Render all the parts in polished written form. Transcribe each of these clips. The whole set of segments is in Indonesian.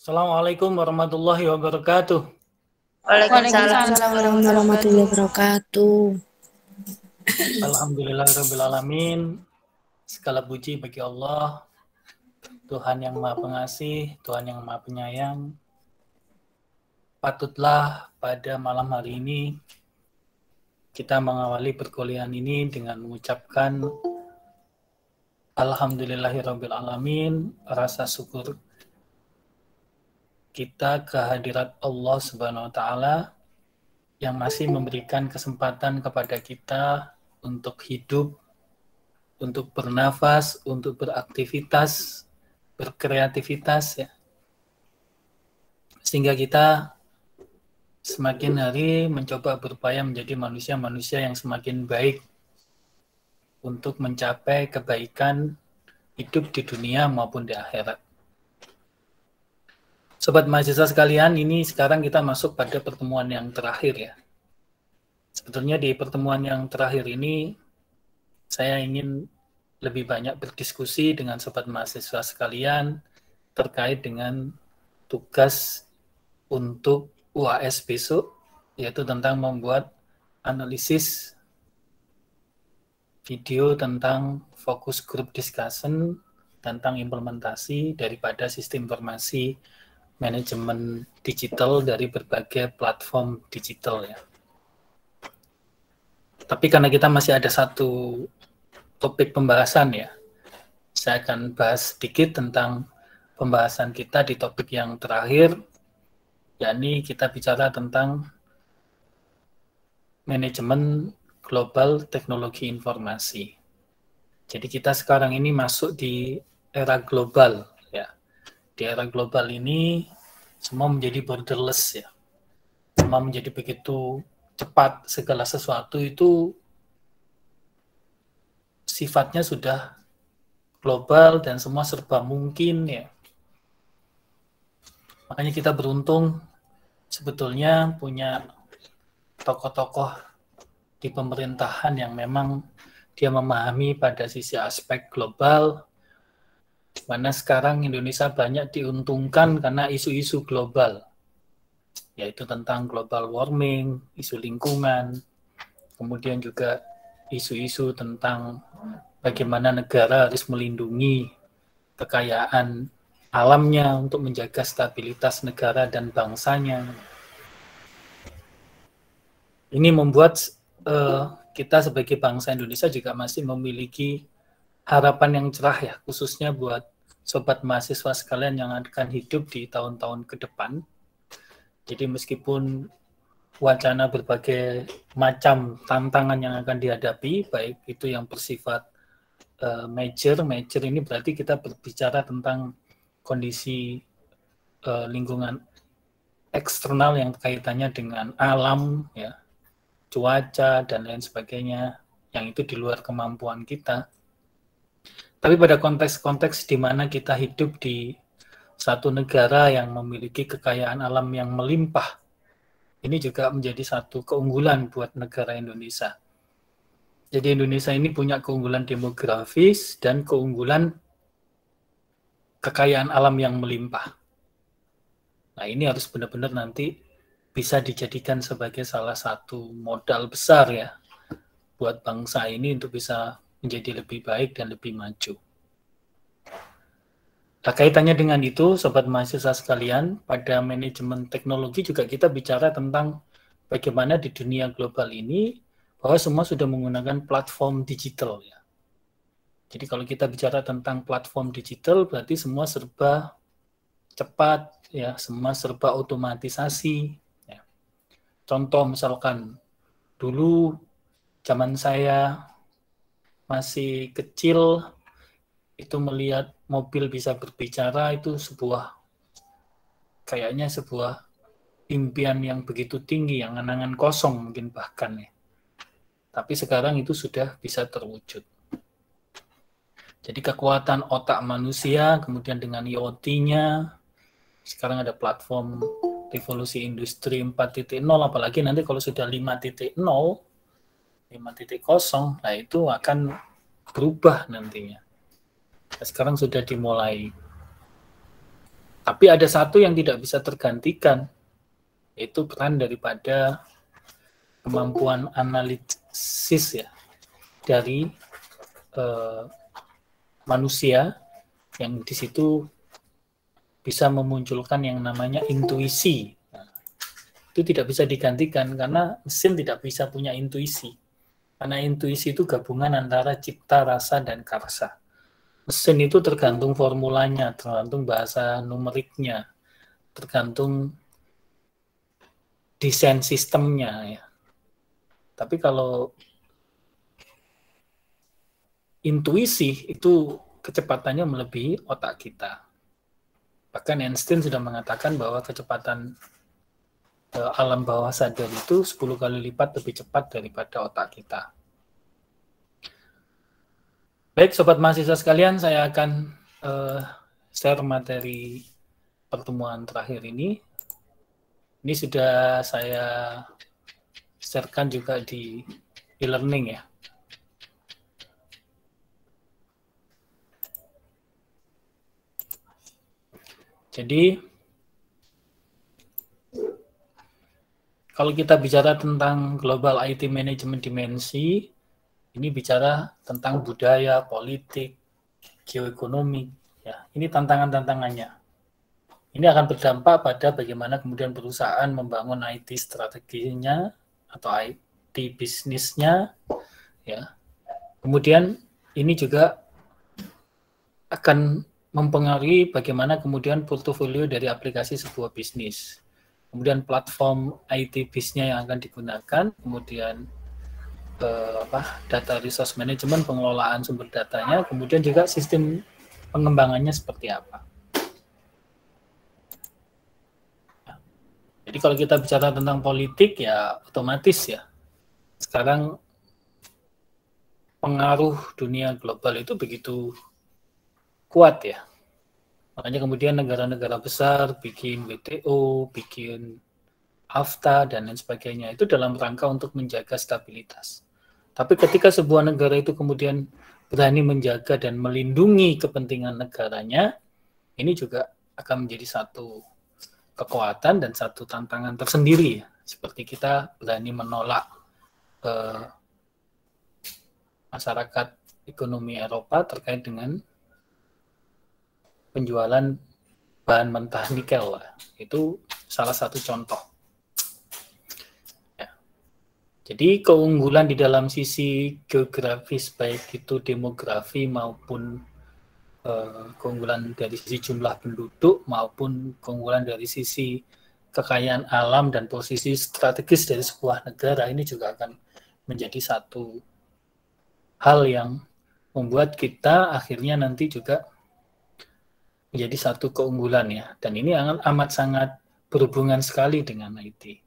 Assalamualaikum warahmatullahi wabarakatuh. Waalaikumsalam warahmatullahi wabarakatuh. Alhamdulillahirabbil alamin. Segala puji bagi Allah, Tuhan yang Maha Pengasih, Tuhan yang Maha Penyayang. Patutlah pada malam hari ini kita mengawali perkuliahan ini dengan mengucapkan Alhamdulillahirabbil alamin, rasa syukur kita kehadirat Allah Subhanahu wa taala yang masih memberikan kesempatan kepada kita untuk hidup, untuk bernafas, untuk beraktivitas, berkreativitas ya. Sehingga kita semakin hari mencoba berupaya menjadi manusia-manusia yang semakin baik untuk mencapai kebaikan hidup di dunia maupun di akhirat. Sobat mahasiswa sekalian, ini sekarang kita masuk pada pertemuan yang terakhir ya. Sebetulnya di pertemuan yang terakhir ini saya ingin lebih banyak berdiskusi dengan sobat mahasiswa sekalian terkait dengan tugas untuk UAS besok, yaitu tentang membuat analisis video tentang fokus group discussion tentang implementasi daripada sistem informasi manajemen digital dari berbagai platform digital ya. Tapi karena kita masih ada satu topik pembahasan ya, saya akan bahas sedikit tentang pembahasan kita di topik yang terakhir, yakni kita bicara tentang manajemen global teknologi informasi. Jadi kita sekarang ini masuk di era global ya. Di era global ini semua menjadi borderless ya. Semua menjadi begitu cepat, segala sesuatu itu sifatnya sudah global dan semua serba mungkin ya. Makanya kita beruntung sebetulnya punya tokoh-tokoh di pemerintahan yang memang dia memahami pada sisi aspek global, mana sekarang Indonesia banyak diuntungkan karena isu-isu global, yaitu tentang global warming, isu lingkungan, kemudian juga isu-isu tentang bagaimana negara harus melindungi kekayaan alamnya untuk menjaga stabilitas negara dan bangsanya. Ini membuat kita sebagai bangsa Indonesia juga masih memiliki harapan yang cerah ya, khususnya buat sobat mahasiswa sekalian yang akan hidup di tahun-tahun ke depan. Jadi meskipun wacana berbagai macam tantangan yang akan dihadapi, baik itu yang bersifat major ini berarti kita berbicara tentang kondisi lingkungan eksternal yang kaitannya dengan alam ya, cuaca dan lain sebagainya yang itu di luar kemampuan kita. Tapi pada konteks-konteks di mana kita hidup di satu negara yang memiliki kekayaan alam yang melimpah, ini juga menjadi satu keunggulan buat negara Indonesia. Jadi Indonesia ini punya keunggulan demografis dan keunggulan kekayaan alam yang melimpah. Nah ini harus benar-benar nanti bisa dijadikan sebagai salah satu modal besar ya buat bangsa ini untuk bisa menjadi lebih baik dan lebih maju. Nah, kaitannya dengan itu, sobat mahasiswa sekalian, pada manajemen teknologi juga kita bicara tentang bagaimana di dunia global ini bahwa semua sudah menggunakan platform digital ya. Jadi kalau kita bicara tentang platform digital berarti semua serba cepat ya, semua serba otomatisasi ya. Contoh misalkan dulu zaman saya masih kecil itu melihat mobil bisa berbicara itu kayaknya sebuah impian yang begitu tinggi, yang angan-angan kosong mungkin bahkan ya. Tapi sekarang itu sudah bisa terwujud. Jadi kekuatan otak manusia, kemudian dengan IoT-nya, sekarang ada platform revolusi industri 4.0, apalagi nanti kalau sudah 5.0, 5.0, nah itu akan berubah nantinya. Sekarang sudah dimulai. Tapi ada satu yang tidak bisa tergantikan, yaitu peran daripada kemampuan analisis ya dari manusia yang di situ bisa memunculkan yang namanya intuisi. Nah, itu tidak bisa digantikan karena mesin tidak bisa punya intuisi. Karena intuisi itu gabungan antara cipta, rasa, dan karsa. Mesin itu tergantung formulanya, tergantung bahasa numeriknya, tergantung desain sistemnya ya. Tapi kalau intuisi itu kecepatannya melebihi otak kita. Bahkan Einstein sudah mengatakan bahwa kecepatan alam bawah sadar itu 10 kali lipat lebih cepat daripada otak kita. Baik, sobat mahasiswa sekalian, saya akan share materi pertemuan terakhir ini. Ini sudah saya sharekan juga di e-learning ya. Jadi, kalau kita bicara tentang global IT management dimensi, ini bicara tentang budaya, politik, geoekonomi. Ya, ini tantangan-tantangannya. Ini akan berdampak pada bagaimana kemudian perusahaan membangun IT strateginya atau IT bisnisnya. Ya. Kemudian ini juga akan mempengaruhi bagaimana kemudian portofolio dari aplikasi sebuah bisnis. Kemudian platform IT bisnisnya yang akan digunakan, kemudian data resource management, pengelolaan sumber datanya, kemudian juga sistem pengembangannya seperti apa. Jadi kalau kita bicara tentang politik ya otomatis ya, sekarang pengaruh dunia global itu begitu kuat ya. Makanya kemudian negara-negara besar bikin WTO, bikin AFTA, dan lain sebagainya. Itu dalam rangka untuk menjaga stabilitas. Tapi ketika sebuah negara itu kemudian berani menjaga dan melindungi kepentingan negaranya, ini juga akan menjadi satu kekuatan dan satu tantangan tersendiri. Seperti kita berani menolak masyarakat ekonomi Eropa terkait dengan penjualan bahan mentah nikel. Itu salah satu contoh. Jadi keunggulan di dalam sisi geografis, baik itu demografi maupun keunggulan dari sisi jumlah penduduk maupun keunggulan dari sisi kekayaan alam dan posisi strategis dari sebuah negara, ini juga akan menjadi satu hal yang membuat kita akhirnya nanti juga menjadi satu keunggulan ya. Dan ini amat sangat berhubungan sekali dengan IT.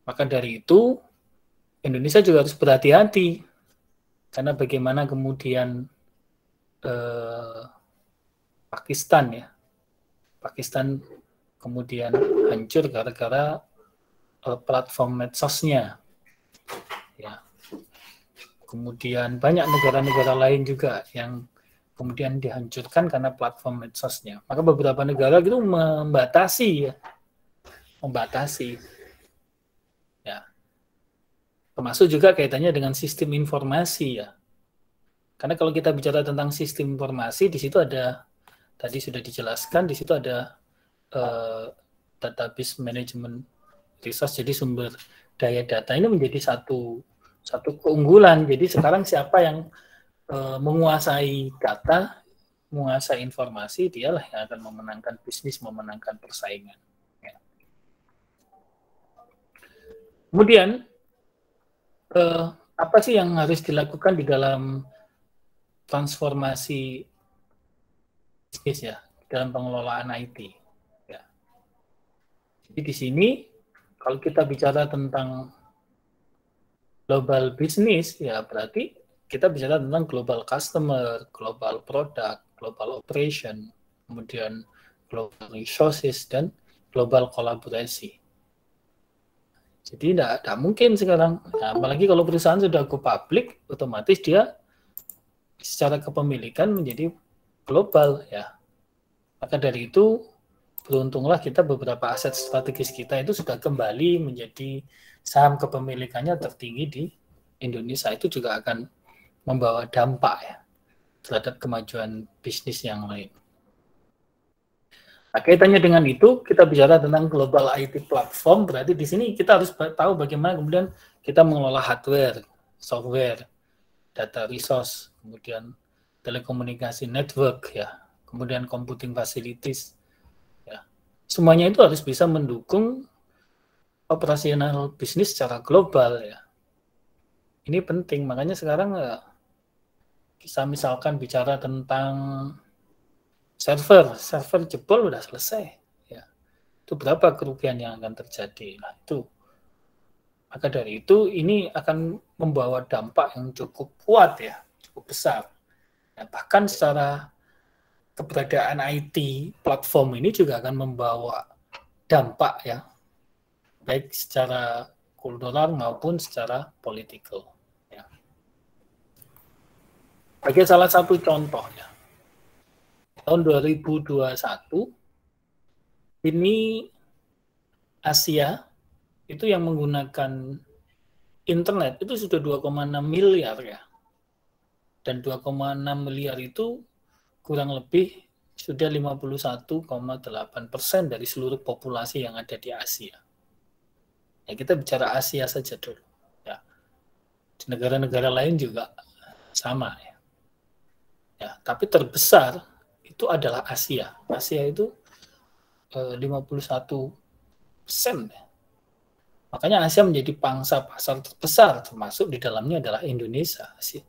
Maka dari itu Indonesia juga harus berhati-hati, karena bagaimana kemudian Pakistan kemudian hancur gara-gara platform medsosnya, ya. Kemudian banyak negara-negara lain juga yang kemudian dihancurkan karena platform medsosnya. Maka beberapa negara itu membatasi. Termasuk juga kaitannya dengan sistem informasi ya. Karena kalau kita bicara tentang sistem informasi, di situ ada, tadi sudah dijelaskan, di situ ada database management resource, jadi sumber daya data ini menjadi satu keunggulan. Jadi sekarang siapa yang menguasai data, menguasai informasi, dialah yang akan memenangkan bisnis, memenangkan persaingan. Ya. Kemudian apa sih yang harus dilakukan di dalam transformasi bisnis ya, dalam pengelolaan IT ya. Jadi di sini kalau kita bicara tentang global business ya, berarti kita bicara tentang global customer, global product, global operation, kemudian global resources, dan global kolaborasi. Jadi tidak mungkin sekarang, nah, apalagi kalau perusahaan sudah go public, otomatis dia secara kepemilikan menjadi global ya. Maka dari itu beruntunglah kita beberapa aset strategis kita itu sudah kembali menjadi saham kepemilikannya tertinggi di Indonesia. Itu juga akan membawa dampak ya terhadap kemajuan bisnis yang lain. Nah, kaitannya dengan itu, kita bicara tentang global IT platform, berarti di sini kita harus tahu bagaimana kemudian kita mengelola hardware, software, data resource, kemudian telekomunikasi network, ya, kemudian computing facilities. Ya. Semuanya itu harus bisa mendukung operasional bisnis secara global. Ya. Ini penting, makanya sekarang kita misalkan bicara tentang server jebol udah selesai, ya. Itu berapa kerugian yang akan terjadi? Nah, itu. Maka dari itu ini akan membawa dampak yang cukup kuat ya, cukup besar. Nah, bahkan secara keberadaan IT platform ini juga akan membawa dampak ya, baik secara kultural maupun secara politikal. Ya. Bagi salah satu contoh ya. Tahun 2021 ini Asia itu yang menggunakan internet itu sudah 2,6 miliar ya. Dan 2,6 miliar itu kurang lebih sudah 51,8% dari seluruh populasi yang ada di Asia. Ya, kita bicara Asia saja dulu. Ya. Di negara-negara lain juga sama ya. Ya, tapi terbesar itu adalah Asia. Asia itu 51%. Makanya Asia menjadi pangsa pasar terbesar, termasuk di dalamnya adalah Indonesia. Asia.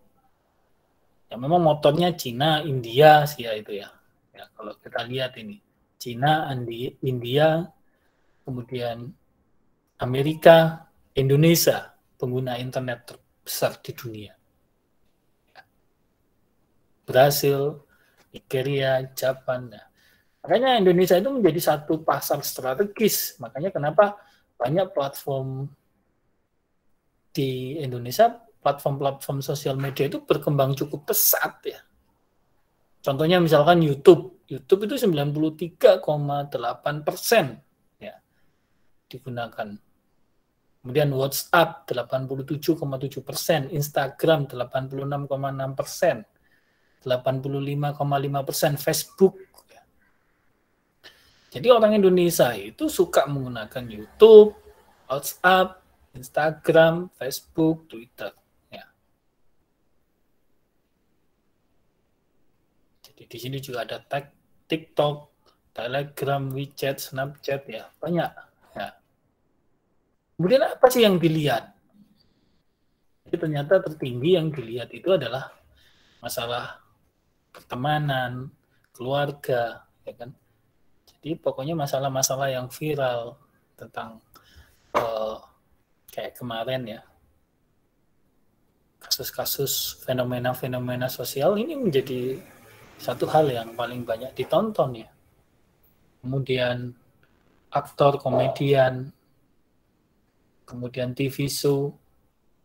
Ya, memang motornya Cina, India sih ya itu ya. Ya, kalau kita lihat ini, Cina, India, kemudian Amerika, Indonesia, pengguna internet terbesar di dunia. Brasil, Nigeria, Jepang. Nah, makanya Indonesia itu menjadi satu pasar strategis. Makanya kenapa banyak platform di Indonesia, platform-platform sosial media itu berkembang cukup pesat ya. Contohnya misalkan YouTube. YouTube itu 93,8% ya digunakan. Kemudian WhatsApp 87,7%, Instagram 86,6%. 85,5% Facebook. Jadi orang Indonesia itu suka menggunakan YouTube, WhatsApp, Instagram, Facebook, Twitter. Ya. Jadi di sini juga ada TikTok, Telegram, WeChat, Snapchat, ya banyak. Ya. Kemudian apa sih yang dilihat? Jadi ternyata tertinggi yang dilihat itu adalah masalah pertemanan, keluarga, ya kan. Jadi pokoknya masalah-masalah yang viral tentang kayak kemarin ya, kasus-kasus fenomena-fenomena sosial ini menjadi satu hal yang paling banyak ditonton ya. Kemudian aktor, komedian, kemudian TV show,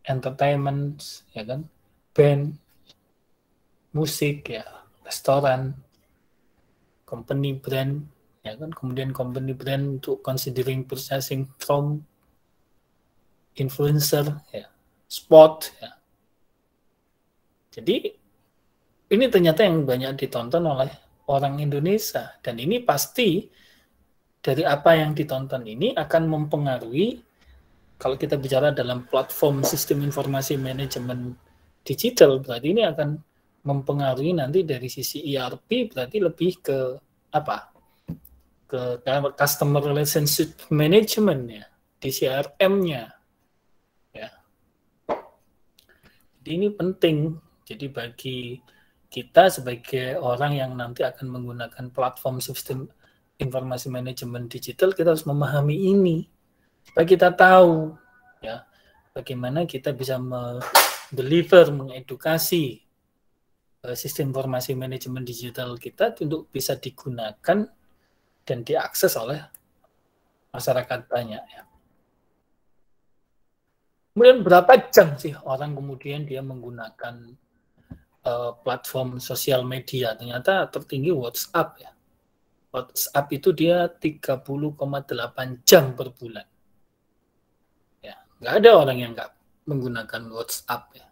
entertainment, ya kan, band, musik ya, restoran, company brand, ya kan, kemudian company brand untuk considering purchasing from influencer, ya, sport, ya. Jadi ini ternyata yang banyak ditonton oleh orang Indonesia, dan ini pasti dari apa yang ditonton ini akan mempengaruhi, kalau kita bicara dalam platform sistem informasi manajemen digital, berarti ini akan mempengaruhi nanti dari sisi ERP, berarti lebih ke apa? Ke customer relationship management ya, di CRM-nya. Ya. Jadi ini penting. Jadi bagi kita sebagai orang yang nanti akan menggunakan platform sistem informasi manajemen digital, kita harus memahami ini. Supaya kita tahu ya bagaimana kita bisa mendeliver, mengedukasi sistem informasi manajemen digital kita untuk bisa digunakan dan diakses oleh masyarakat banyak ya. Kemudian berapa jam sih orang kemudian dia menggunakan platform sosial media? Ternyata tertinggi WhatsApp ya. WhatsApp itu dia 30,8 jam per bulan. Ya, nggak ada orang yang nggak menggunakan WhatsApp ya.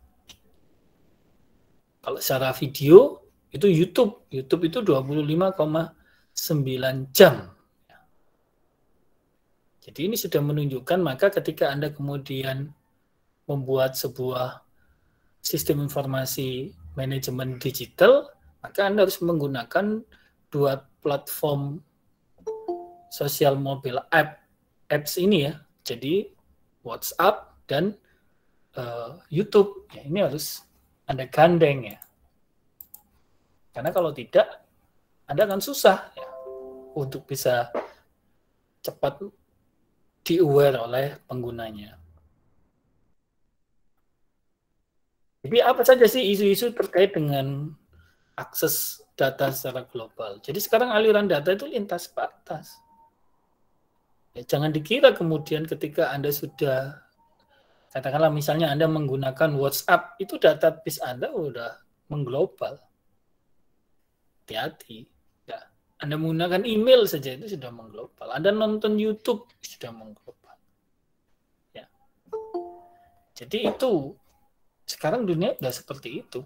Kalau secara video itu YouTube itu 25,9 jam. Jadi ini sudah menunjukkan, maka ketika Anda kemudian membuat sebuah sistem informasi manajemen digital, maka Anda harus menggunakan dua platform sosial mobile apps ini ya. Jadi WhatsApp dan YouTube. Ya, ini harus Anda gandeng ya. Karena kalau tidak, Anda akan susah ya untuk bisa cepat di-aware oleh penggunanya. Jadi apa saja sih isu-isu terkait dengan akses data secara global? Jadi sekarang aliran data itu lintas batas. Ya, jangan dikira kemudian ketika Anda sudah, katakanlah misalnya Anda menggunakan WhatsApp, itu database Anda sudah mengglobal. Hati-hati. Ya. Anda menggunakan email saja itu sudah mengglobal. Anda nonton YouTube sudah mengglobal. Ya. Jadi itu sekarang dunia sudah seperti itu.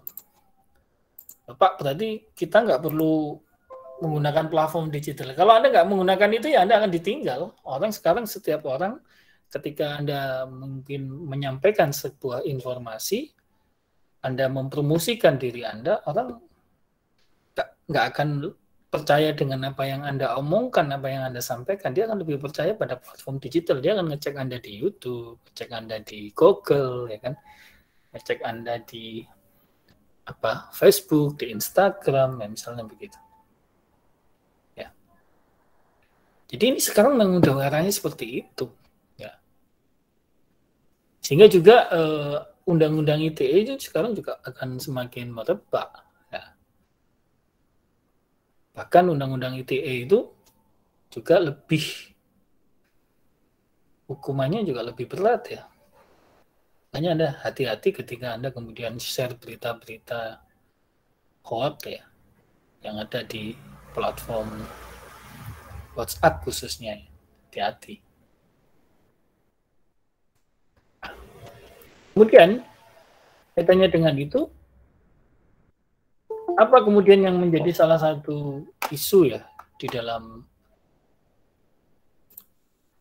Bapak, berarti kita nggak perlu menggunakan platform digital. Kalau Anda nggak menggunakan itu, ya Anda akan ditinggal. Orang sekarang, setiap orang, ketika Anda mungkin menyampaikan sebuah informasi, Anda mempromosikan diri Anda, orang nggak akan percaya dengan apa yang Anda omongkan, apa yang Anda sampaikan. Dia akan lebih percaya pada platform digital. Dia akan ngecek Anda di YouTube, ngecek Anda di Google, ya kan? Ngecek Anda di Facebook, di Instagram, ya, misalnya begitu. Ya. Jadi ini sekarang memang udah arahnya seperti itu. Ya. Sehingga juga undang-undang ITE itu sekarang juga akan semakin merebak. Ya. Bahkan undang-undang ITE itu juga hukumannya juga lebih berat ya. Makanya Anda hati-hati ketika Anda kemudian share berita-berita hoax ya, yang ada di platform WhatsApp khususnya. Hati-hati. Kemudian, kaitannya dengan itu, apa kemudian yang menjadi salah satu isu ya di dalam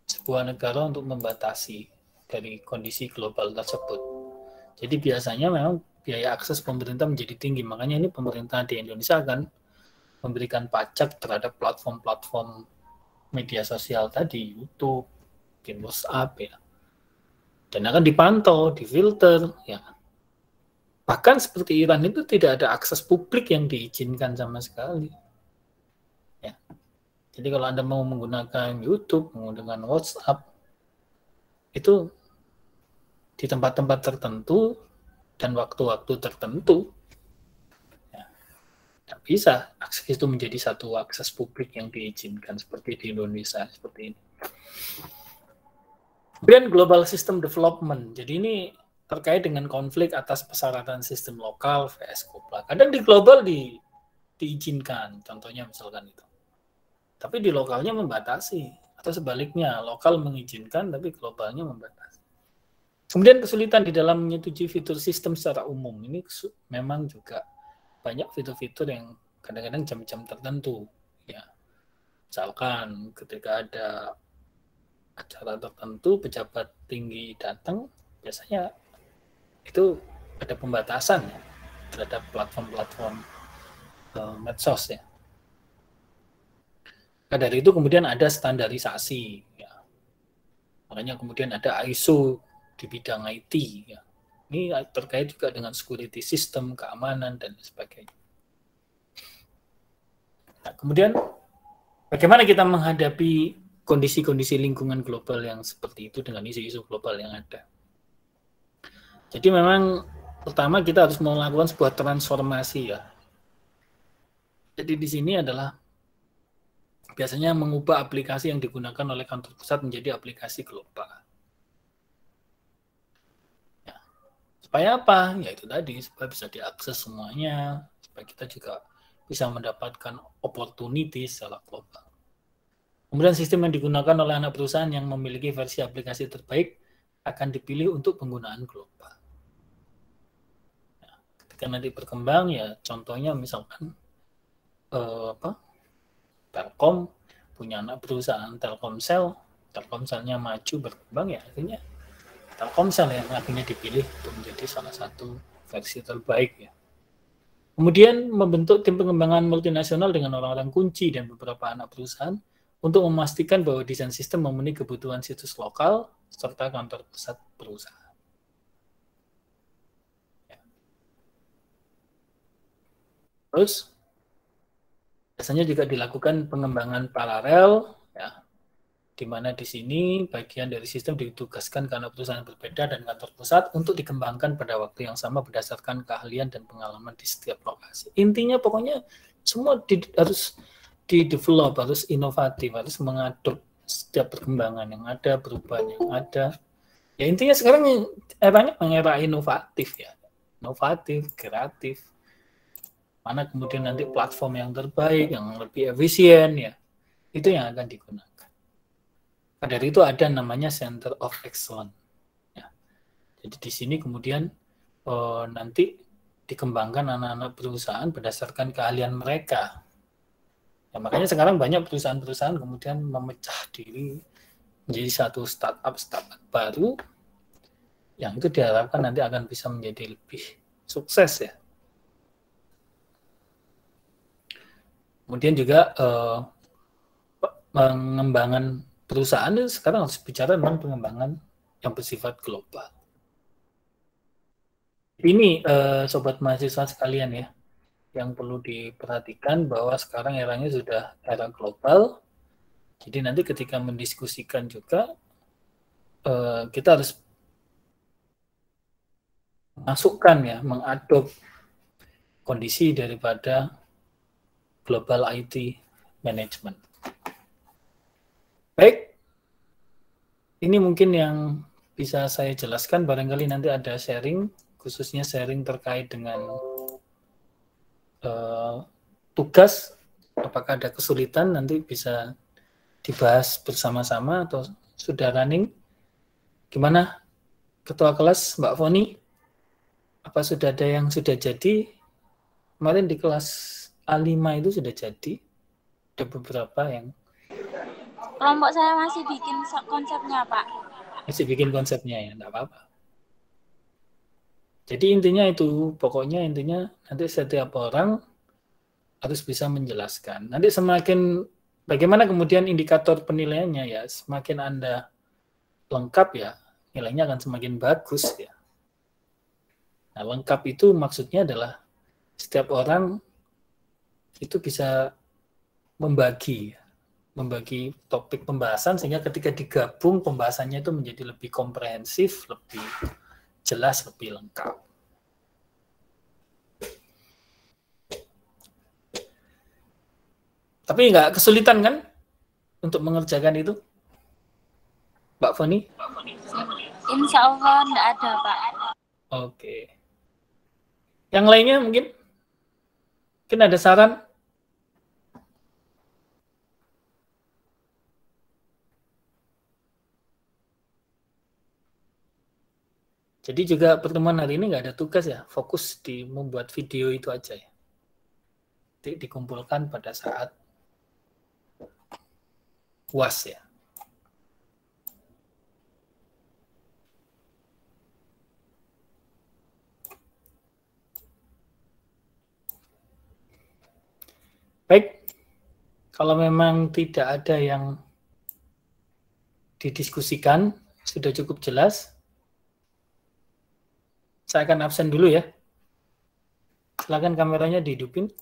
sebuah negara untuk membatasi dari kondisi global tersebut. Jadi biasanya memang biaya akses pemerintah menjadi tinggi. Makanya ini pemerintah di Indonesia akan memberikan pajak terhadap platform-platform media sosial tadi, YouTube, WhatsApp ya. Dan akan dipantau, difilter ya. Bahkan seperti Iran itu tidak ada akses publik yang diizinkan sama sekali. Ya. Jadi kalau Anda mau menggunakan YouTube, menggunakan WhatsApp, itu di tempat-tempat tertentu dan waktu-waktu tertentu. Ya. Tidak bisa akses itu menjadi satu akses publik yang diizinkan seperti di Indonesia, seperti ini. Kemudian global system development. Jadi ini terkait dengan konflik atas persyaratan sistem lokal vs global. Kadang di global diizinkan, contohnya misalkan itu. Tapi di lokalnya membatasi, atau sebaliknya, lokal mengizinkan tapi globalnya membatasi. Kemudian kesulitan di dalam menyetujui fitur sistem secara umum. Ini memang juga banyak fitur-fitur yang kadang-kadang jam-jam tertentu. Ya. Misalkan ketika ada acara tertentu, pejabat tinggi datang, biasanya itu ada pembatasan ya, terhadap platform-platform medsos ya. Nah, dari itu kemudian ada standarisasi ya. Makanya kemudian ada ISO di bidang IT ya. Ini terkait juga dengan security system, keamanan dan sebagainya. Nah, kemudian bagaimana kita menghadapi kondisi-kondisi lingkungan global yang seperti itu dengan isu-isu global yang ada. Jadi memang pertama kita harus melakukan sebuah transformasi ya. Jadi di sini adalah biasanya mengubah aplikasi yang digunakan oleh kantor pusat menjadi aplikasi global. Ya. Supaya apa? Ya itu tadi, supaya bisa diakses semuanya, supaya kita juga bisa mendapatkan opportunity secara global. Kemudian sistem yang digunakan oleh anak perusahaan yang memiliki versi aplikasi terbaik akan dipilih untuk penggunaan global. Nah, ketika nanti berkembang ya contohnya misalkan Telkom punya anak perusahaan Telkomselnya maju berkembang ya akhirnya Telkomsel yang akhirnya dipilih untuk menjadi salah satu versi terbaik ya. Kemudian membentuk tim pengembangan multinasional dengan orang-orang kunci dan beberapa anak perusahaan untuk memastikan bahwa desain sistem memenuhi kebutuhan situs lokal serta kantor pusat perusahaan. Ya. Terus biasanya juga dilakukan pengembangan paralel, ya, di mana di sini bagian dari sistem ditugaskan karena perusahaan berbeda dan kantor pusat untuk dikembangkan pada waktu yang sama berdasarkan keahlian dan pengalaman di setiap lokasi. Intinya pokoknya semua harus di-develop, harus inovatif, harus mengadop setiap perkembangan yang ada, perubahan yang ada. Ya intinya sekarang eranya era inovatif ya, inovatif, kreatif. Mana kemudian nanti platform yang terbaik, yang lebih efisien ya, itu yang akan digunakan. Dari itu ada namanya Center of Excellence. Ya. Jadi di sini kemudian nanti dikembangkan anak-anak perusahaan berdasarkan keahlian mereka. Ya, makanya sekarang banyak perusahaan-perusahaan kemudian memecah diri menjadi satu startup baru yang itu diharapkan nanti akan bisa menjadi lebih sukses ya. Kemudian juga pengembangan perusahaan itu sekarang harus bicara tentang pengembangan yang bersifat global. Ini sobat mahasiswa sekalian ya, yang perlu diperhatikan bahwa sekarang eranya sudah era global. Jadi nanti ketika mendiskusikan juga kita harus masukkan ya, mengadop kondisi daripada global IT management. Baik, ini mungkin yang bisa saya jelaskan, barangkali nanti ada sharing, khususnya sharing terkait dengan tugas, apakah ada kesulitan, nanti bisa dibahas bersama-sama atau sudah running. Gimana Ketua kelas Mbak Foni? Apa sudah ada yang sudah jadi? Kemarin di kelas A5 itu sudah jadi, ada beberapa yang kelompok saya masih bikin konsepnya, Pak. Masih bikin konsepnya ya, enggak apa-apa. Jadi intinya itu, pokoknya intinya nanti setiap orang harus bisa menjelaskan. Nanti semakin, bagaimana kemudian indikator penilaiannya ya, semakin Anda lengkap ya, nilainya akan semakin bagus ya. Nah, lengkap itu maksudnya adalah setiap orang itu bisa membagi topik pembahasan sehingga ketika digabung pembahasannya itu menjadi lebih komprehensif, lebih jelas, lebih lengkap. Tapi nggak kesulitan kan untuk mengerjakan itu, Mbak Foni? Insya Allah nggak ada, Pak. Oke. Yang lainnya mungkin ada saran? Jadi juga pertemuan hari ini nggak ada tugas ya, fokus di membuat video itu aja ya. Dikumpulkan pada saat UAS ya. Baik, kalau memang tidak ada yang didiskusikan, sudah cukup jelas, saya akan absen dulu ya. Silakan kameranya dihidupin.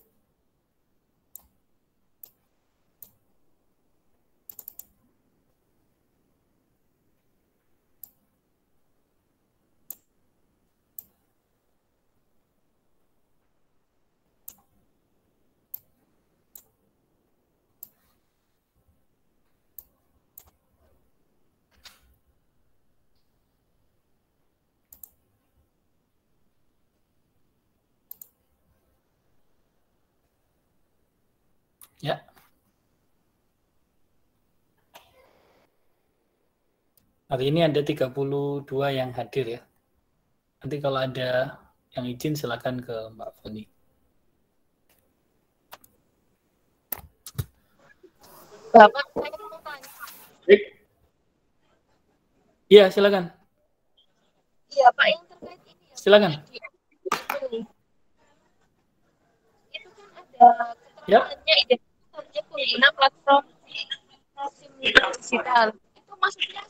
Ya. Hari ini ada 32 yang hadir ya. Nanti kalau ada yang izin silakan ke Mbak Foni. Bapak, saya mau tanya. Iya, silakan. Iya, Pak, yang terkait ini ya. Silakan. Itu kan ada Ya. keterangannya identitasnya pengguna platform SIM digital. Itu maksudnya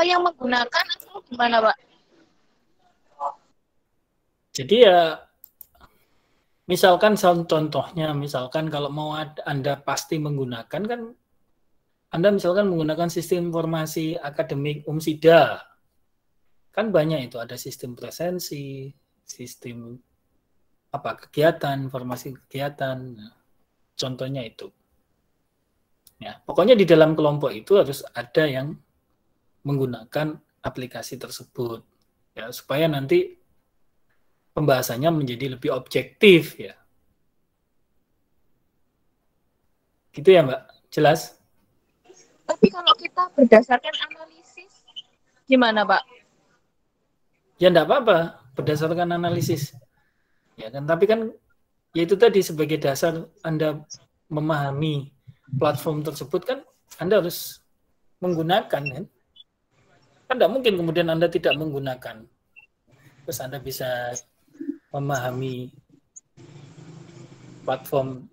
yang menggunakan atau gimana, Pak? Jadi ya, misalkan contohnya, misalkan kalau mau Anda pasti menggunakan kan, Anda misalkan menggunakan sistem informasi akademik Umsida, kan banyak itu, ada sistem presensi, sistem kegiatan, informasi kegiatan, nah, contohnya itu. Ya, pokoknya di dalam kelompok itu harus ada yang menggunakan aplikasi tersebut, ya supaya nanti pembahasannya menjadi lebih objektif ya. Gitu ya Mbak, jelas? Tapi kalau kita berdasarkan analisis, gimana Pak? Ya enggak apa-apa, berdasarkan analisis. Ya kan, tapi kan ya itu tadi sebagai dasar Anda memahami platform tersebut kan Anda harus menggunakan kan. Kan enggak mungkin kemudian Anda tidak menggunakan. Terus Anda bisa memahami platform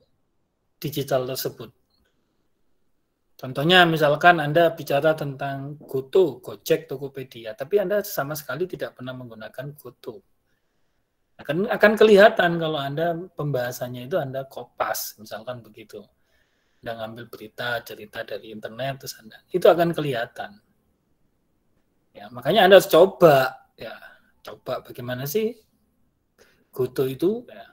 digital tersebut. Contohnya misalkan Anda bicara tentang GoTo, Gojek, Tokopedia, tapi Anda sama sekali tidak pernah menggunakan GoTo. Akan kelihatan kalau Anda pembahasannya itu Anda kopas, misalkan begitu. Anda ngambil berita, cerita dari internet, terus Anda, itu akan kelihatan. Ya, makanya Anda harus coba bagaimana sih GoTo itu, ya.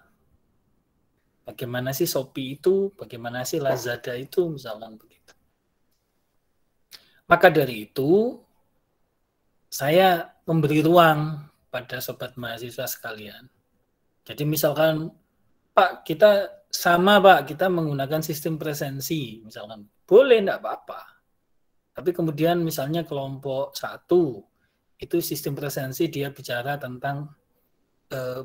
Bagaimana sih Shopee itu, bagaimana sih Lazada itu, misalkan begitu. Maka dari itu, saya memberi ruang pada sobat mahasiswa sekalian. Jadi misalkan, Pak, kita menggunakan sistem presensi, misalkan. Boleh, enggak apa-apa. Tapi kemudian misalnya kelompok 1, itu sistem presensi dia bicara tentang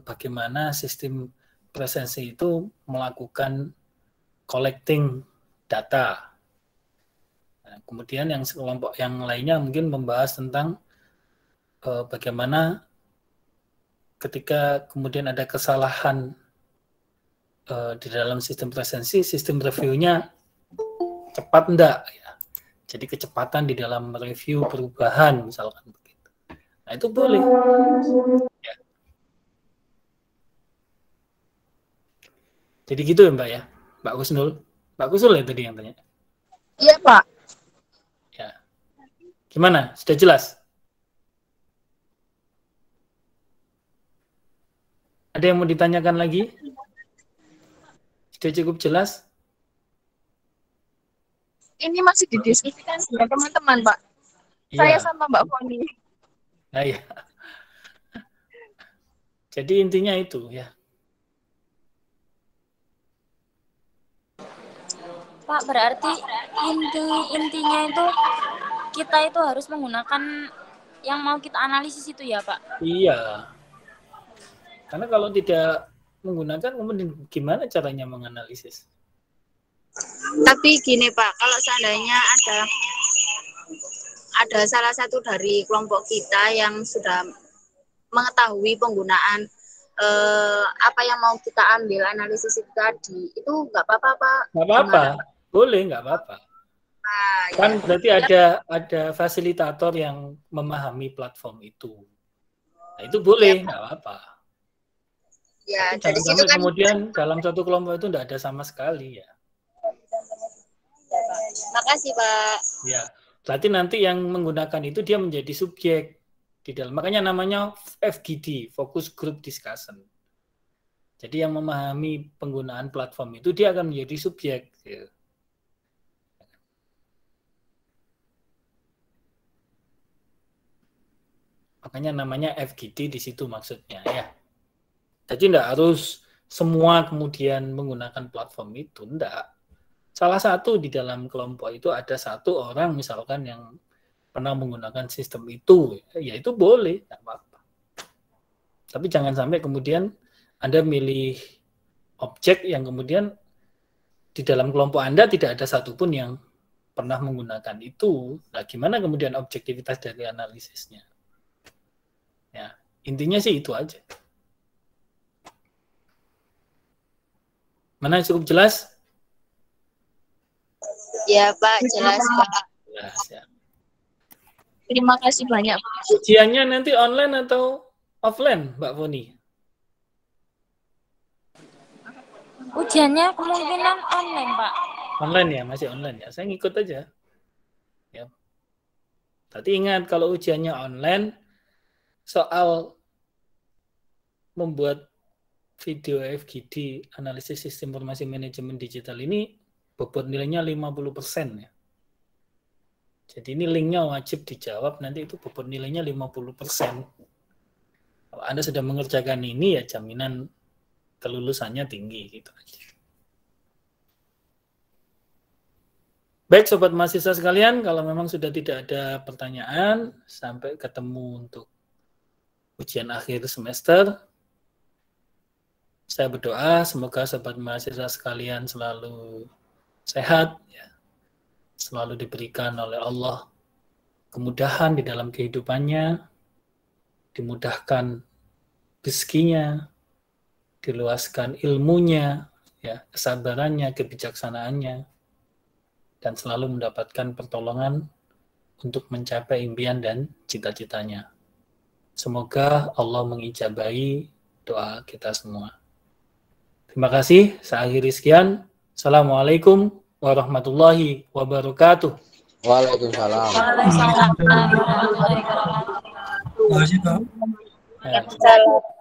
bagaimana sistem presensi itu melakukan collecting data. Nah, kemudian yang kelompok yang lainnya mungkin membahas tentang bagaimana ketika kemudian ada kesalahan di dalam sistem presensi, sistem reviewnya cepat enggak ya. Jadi kecepatan di dalam review perubahan misalkan begitu. Nah itu boleh. Ya. Jadi gitu ya Mbak ya, Mbak Kusnul. Mbak Kusnul ya tadi yang tanya. Iya Pak. Ya. Gimana? Sudah jelas? Ada yang mau ditanyakan lagi? Sudah cukup jelas? Ini masih didiskusikan dengan teman-teman Pak. Ya. Saya sama Mbak Foni. Nah, ya. Jadi intinya itu ya. Pak, berarti intinya itu kita itu harus menggunakan yang mau kita analisis itu ya Pak? Iya. Karena kalau tidak menggunakan, kemudian gimana caranya menganalisis? Tapi gini Pak, kalau seandainya ada salah satu dari kelompok kita yang sudah mengetahui penggunaan apa yang mau kita ambil analisis itu tadi, itu nggak apa-apa Pak? Nggak apa-apa, boleh nggak apa-apa. Kan berarti ada fasilitator yang memahami platform itu. Nah, itu boleh, nggak apa-apa. Ya, dari situ kan kemudian dalam satu kelompok itu nggak ada sama sekali ya. Makasih Pak. Ya, berarti nanti yang menggunakan itu dia menjadi subjek di dalam. Makanya namanya FGD, Focus Group Discussion. Jadi yang memahami penggunaan platform itu dia akan menjadi subjek. Ya. Makanya namanya FGD di situ maksudnya ya. Jadi enggak harus semua kemudian menggunakan platform itu, enggak. salah satu di dalam kelompok itu ada satu orang misalkan yang pernah menggunakan sistem itu, ya itu boleh, tidak apa-apa. Tapi jangan sampai kemudian Anda milih objek yang kemudian di dalam kelompok Anda tidak ada satupun yang pernah menggunakan itu. Nah, gimana kemudian objektivitas dari analisisnya? Ya, intinya sih itu aja. Mana cukup jelas? Ya Pak, jelas Pak. Jelas ya. Terima kasih banyak. Ujiannya nanti online atau offline, Mbak Foni? Ujiannya kemungkinan online, Pak. Online ya, masih online ya. Saya ngikut aja. Ya. Tapi ingat kalau ujiannya online, soal membuat video FGD, analisis sistem informasi manajemen digital ini, bobot nilainya 50% ya. Jadi ini linknya wajib dijawab, nanti itu bobot nilainya 50%. Kalau Anda sudah mengerjakan ini, ya jaminan kelulusannya tinggi gitu aja. Baik Sobat Mahasiswa sekalian, kalau memang sudah tidak ada pertanyaan, sampai ketemu untuk ujian akhir semester. Saya berdoa semoga Sobat Mahasiswa sekalian selalu sehat, ya. Selalu diberikan oleh Allah kemudahan di dalam kehidupannya, dimudahkan rezekinya, diluaskan ilmunya, ya, kesabarannya, kebijaksanaannya, dan selalu mendapatkan pertolongan untuk mencapai impian dan cita-citanya. Semoga Allah mengijabahi doa kita semua. Terima kasih, saya akhiri sekian. Assalamualaikum warahmatullahi wabarakatuh. Waalaikumsalam. Waalaikumsalam warahmatullahi wabarakatuh. Ya. Salam.